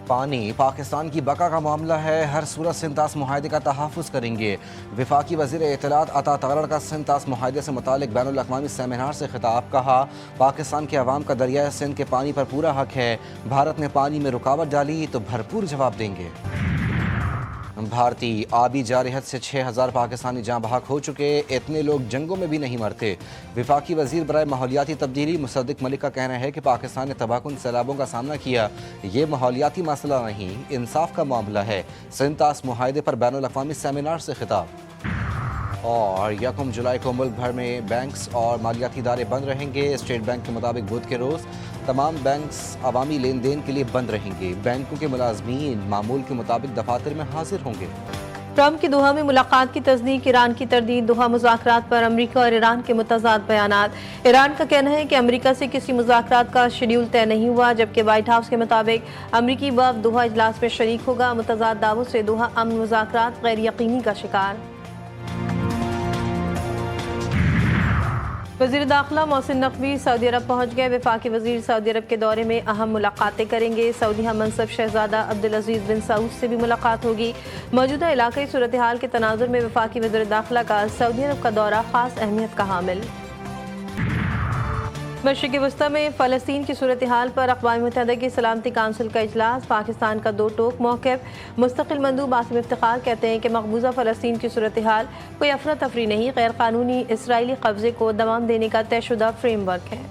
پانی پاکستان کی بقا کا معاملہ ہے، ہر صورت سنتاس معاہدے کا تحفظ کریں گے۔ وفاقی وزیر اطلاعات عطا تغرر کا سنتاس معاہدے سے متعلق بین الاقوامی سیمینار سے خطاب، کہا پاکستان کے عوام کا دریائے سندھ کے پانی پر پورا حق ہے، بھارت نے پانی میں رکاوٹ ڈالی تو بھرپور جواب دیں گے۔ بھارتی آبی جارحیت سے 6000 پاکستانی جاں بحق ہو چکے، اتنے لوگ جنگوں میں بھی نہیں مرتے۔ وفاقی وزیر برائے ماحولیاتی تبدیلی مصدق ملک کا کہنا ہے کہ پاکستان نے تباہ کن سیلابوں کا سامنا کیا، یہ ماحولیاتی مسئلہ نہیں، انصاف کا معاملہ ہے۔ سنتاس معاہدے پر بین الاقوامی سیمینار سے خطاب۔ اور 1 جولائی کو ملک بھر میں بینکس اور مالیاتی ادارے بند رہیں گے۔ اسٹیٹ بینک کے مطابق بدھ کے روز تمام بینکس عوامی لین دین کے لیے بند رہیں گے۔ بینکوں کے ملازمین معمول کے مطابق دفاتر میں حاضر ہوں گے۔ ٹرمپ کی دوحہ میں ملاقات کی تصدیق، ایران کی تردید۔ دوحہ مذاکرات پر امریکہ اور ایران کے متضاد بیانات۔ ایران کا کہنا ہے کہ امریکہ سے کسی مذاکرات کا شیڈول طے نہیں ہوا، جبکہ وائٹ ہاؤس کے مطابق امریکی وفد دوحہ اجلاس میں شریک ہوگا۔ متضاد دعووں سے دوحہ امن مذاکرات غیر یقینی کا شکار۔ وزیر داخلہ محسن نقوی سعودی عرب پہنچ گئے۔ وفاقی وزیر سعودی عرب کے دورے میں اہم ملاقاتیں کریں گے۔ سعودی ہم منصب شہزادہ عبدالعزیز بن سعود سے بھی ملاقات ہوگی۔ موجودہ علاقائی صورتحال کے تناظر میں وفاقی وزیر داخلہ کا سعودی عرب کا دورہ خاص اہمیت کا حامل۔ مشرق وسطی میں فلسطین کی صورتحال پر اقوام متحدہ کی سلامتی کونسل کا اجلاس۔ پاکستان کا دو ٹوک موقف۔ مستقل مندوب عاصم افتخار کہتے ہیں کہ مقبوضہ فلسطین کی صورتحال کوئی افراتفری نہیں، غیر قانونی اسرائیلی قبضے کو دوام دینے کا طے شدہ فریم ورک ہے۔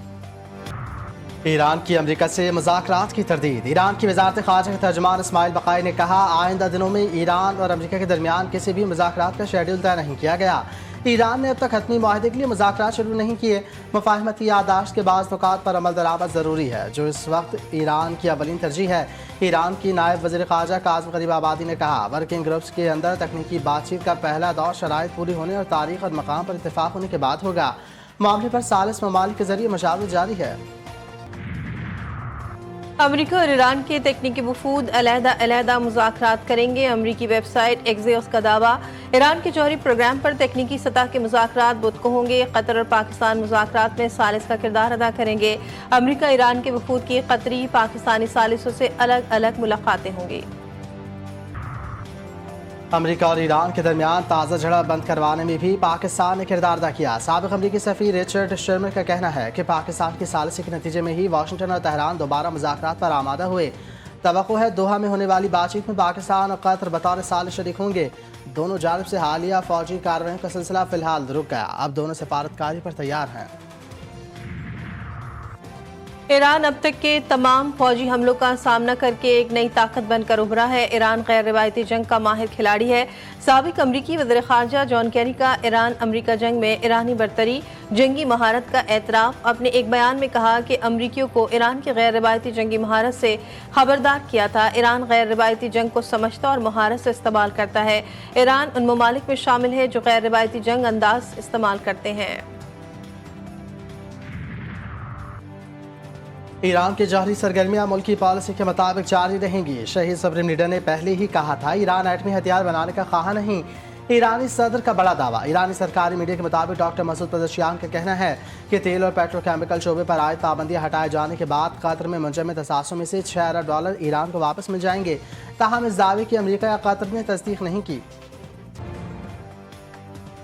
ایران کی امریکہ سے مذاکرات کی تردید۔ ایران کی وزارت خارجہ کے ترجمان اسماعیل بقائی نے کہا آئندہ دنوں میں ایران اور امریکہ کے درمیان کسی بھی مذاکرات کا شیڈول طے نہیں کیا گیا۔ ایران نے اب تک حتمی معاہدے کے لیے مذاکرات شروع نہیں کیے۔ مفاہمتی یادداشت کے بعض نکات پر عمل درآمد ضروری ہے، جو اس وقت ایران کی اولین ترجیح ہے۔ ایران کی نائب وزیر خارجہ کاظم غریب آبادی نے کہا ورکنگ گروپس کے اندر تکنیکی بات چیت کا پہلا دور شرائط پوری ہونے اور تاریخ اور مقام پر اتفاق ہونے کے بعد ہوگا۔ معاملے پر ثالث ممالک کے ذریعے مشاورت جاری ہے۔ امریکہ اور ایران کے تکنیکی وفود علیحدہ علیحدہ مذاکرات کریں گے۔ امریکی ویب سائٹ ایکزیوس کا دعویٰ، ایران کے جوہری پروگرام پر تکنیکی سطح کے مذاکرات بدھ کو ہوں گے۔ قطر اور پاکستان مذاکرات میں ثالث کا کردار ادا کریں گے۔ امریکہ ایران کے وفود کی قطری پاکستانی ثالثوں سے الگ الگ ملاقاتیں ہوں گی۔ امریکہ اور ایران کے درمیان تازہ جھڑپ بند کروانے میں بھی پاکستان نے کردار ادا کیا۔ سابق امریکی سفیر رچرڈ شرمر کا کہنا ہے کہ پاکستان کی ثالثی کے نتیجے میں ہی واشنگٹن اور تہران دوبارہ مذاکرات پر آمادہ ہوئے۔ توقع ہے دوحہ میں ہونے والی بات چیت میں پاکستان اور قطر بطور ثالث شریک ہوں گے۔ دونوں جانب سے حالیہ فوجی کارروائیوں کا سلسلہ فی الحال رک گیا، اب دونوں سفارتکاری پر تیار ہیں۔ ایران اب تک کے تمام فوجی حملوں کا سامنا کر کے ایک نئی طاقت بن کر ابھرا ہے۔ ایران غیر روایتی جنگ کا ماہر کھلاڑی ہے۔ سابق امریکی وزیر خارجہ جان کیری کا ایران امریکہ جنگ میں ایرانی برتری، جنگی مہارت کا اعتراف۔ اپنے ایک بیان میں کہا کہ امریکیوں کو ایران کی غیر روایتی جنگی مہارت سے خبردار کیا تھا۔ ایران غیر روایتی جنگ کو سمجھتا اور مہارت سے استعمال کرتا ہے۔ ایران ان ممالک میں شامل ہے جو غیر روایتی جنگ انداز استعمال کرتے ہیں۔ ایران کی جوہری سرگرمیاں ملکی پالیسی کے مطابق جاری رہیں گی۔ شہید سپریم لیڈر نے پہلے ہی کہا تھا ایران ایٹمی ہتھیار بنانے کا خواہاں نہیں۔ ایرانی صدر کا بڑا دعویٰ۔ ایرانی سرکاری میڈیا کے مطابق ڈاکٹر مسعود پزشکیان کا کہنا ہے کہ تیل اور پیٹرو کیمیکل شعبے پر عائد پابندیاں ہٹائے جانے کے بعد قطر میں منجمد اثاثوں میں سے $6 ارب ایران کو واپس مل جائیں گے۔ تاہم اس دعوے کی امریکہ یا قطر نے تصدیق نہیں کی۔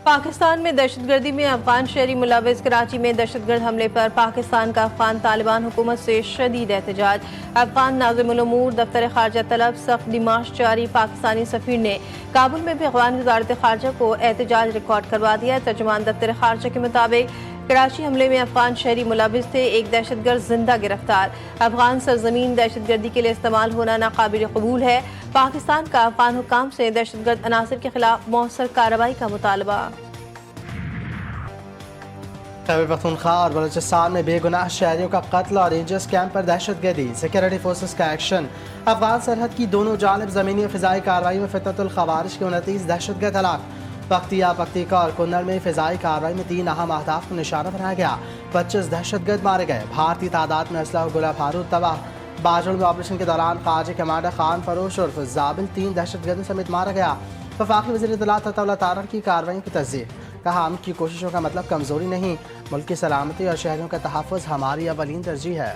پاکستان میں دہشت گردی میں افغان شہری ملوث۔ کراچی میں دہشت گرد حملے پر پاکستان کا افغان طالبان حکومت سے شدید احتجاج۔ افغان ناظم الامور دفتر خارجہ طلب سخت ڈیمارش جاری۔ پاکستانی سفیر نے کابل میں بھی افغان وزارت خارجہ کو احتجاج ریکارڈ کروا دیا۔ ترجمان دفتر خارجہ کے مطابق کراچی حملے میں افغان شہری ملوث تھے، ایک دہشت گرد زندہ گرفتار۔ افغان سرزمین دہشت گردی کے لیے استعمال ہونا ناقابل قبول ہے۔ پاکستان کا افغان حکام سے دہشت گرد عناصر کے خلاف مؤثر کارروائی کا مطالبہ۔ خیبر پختونخوا اور بلوچستان میں بے گناہ شہریوں کا قتل اور رینجرز کیمپ پر دہشت گردی، سیکورٹی فورسز کا ایکشن۔ افغان سرحد کی دونوں جانب زمینی اور فضائی کارروائی میں فتنۃ الخوارج کے 29 دہشت گرد ہلاک۔ پکتیا، پکتیکا اور کنڑ میں فضائی کارروائی میں 3 اہم اہداف کو نشانہ بنایا گیا۔ 25 دہشت گرد مارے گئے۔ بھارتی تعداد میں اسلحہ و گولہ بارود تباہ۔ باجوڑ میں آپریشن کے دوران خارجی کمانڈر خان فروش عرف زابل 3 دہشت گردوں سمیت مارا گیا۔ وفاقی وزیر اطلاعات عطا اللہ تارڑ کی کارروائیوں کی تصدیق۔ کہا ہم کی کوششوں کا مطلب کمزوری نہیں، ملک کی سلامتی اور شہریوں کا تحفظ ہماری اولین ترجیح ہے۔